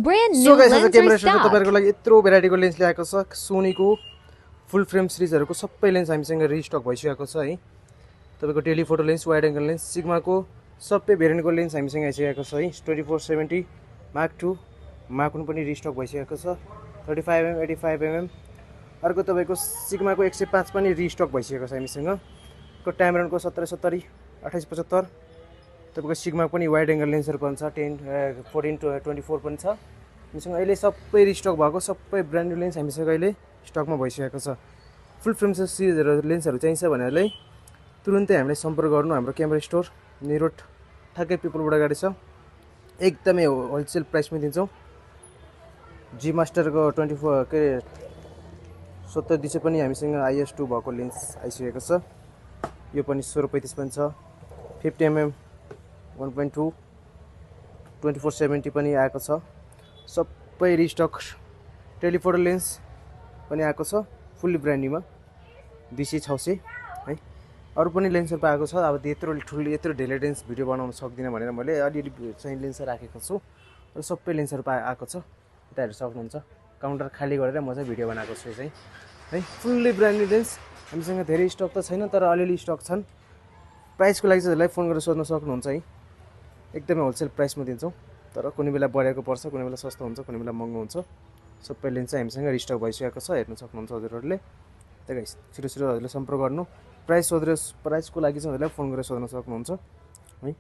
Brand so new guys आज lens camera स्टोरमा restocked. तपाईहरुको लागि यत्रो भेराइटीको लेन्स ल्याएको छ सोनीको फुल फ्रेम सिरिजहरुको सबै लेन्स हामीसँग रिस्टक भइसकेको छ है तपाईको telephoto lens wide angle lens सिग्माको सबै भेरिएन्टको लेन्स हामीसँग आइसकेको छ है 2470 मार्क 2 मार्क 1 पनि रिस्टक भइसकेको छ 35mm 85mm अर्को तपाईको सिग्माको 105 पनि रिस्टक भइसकेको छ हामीसँग को ट्यामरनको 1770 2875 तपाईको सिग्मा पनि वाइड एंगल लेन्सहरु पनि छ 10 14 to 24 पनि छ हामीसँग अहिले सबै रिस्टक भएको सबै ब्रान्ड न्यू लेन्स हामीसँग अहिले स्टकमा भइसकेको छ फुल फ्रेम सिरिजहरु लेन्सहरु चाहिन्छ भनेलाई तुरुन्तै हामीलाई सम्पर्क गर्नु हाम्रो क्यामेरा स्टोर निरोड ठ्याक्कै पिपलबाट गाडी छ एकदमै होलसेल प्राइसमा दिन्छौं जी मास्टरको 24 के 70 दिसे पनि हामीसँग IS2 भएको लेन्स आइसकेको छ यो पनि 1635 पनि छ 50mm 1.2 2470 पनि आएको छ सबै रिस्टक टेलिफोटो लेन्स पनि आएको छ फुल्ली ब्रान्ड न्यूमा 2600 है अरु पनि लेन्सहरु आएको छ अब यत्रो ठुलो यत्रो ढिलै लेन्स भिडियो बनाउन सक्दिन भनेर मैले अलि चाहिँ लेन्स राखेको छु र सबै लेन्सहरु आएको छ यता हेर्न सक्नुहुन्छ काउन्टर खाली गरेर म चाहिँ भिडियो बनाएको छु चाहिँ है फुल्ली ब्रान्ड न्यू लेन्स हामीसँग धेरै स्टक त छैन तर अलिअलि स्टक छन् प्राइसको लागि चाहिँ हजुरलाई फोन गरेर सोध्न सक्नुहुन्छ है एकदमै होलसेल प्राइसमा दिन्छौं तर कुनै बेला बढेको पर्छ कुनै बेला सस्तो हुन्छ कुनै बेला महँगो हुन्छ सबै लेन्स चाहिँ हामीसँग रिस्टक भइसकेको छ हेर्न सक्नुहुन्छ हजुरहरुले त्यही गाइस छिटो छिटो हजुरले सम्पर्क गर्नु प्राइसको लागि चाहिँ हजुरलाई फोन गरेर सोध्न सक्नुहुन्छ है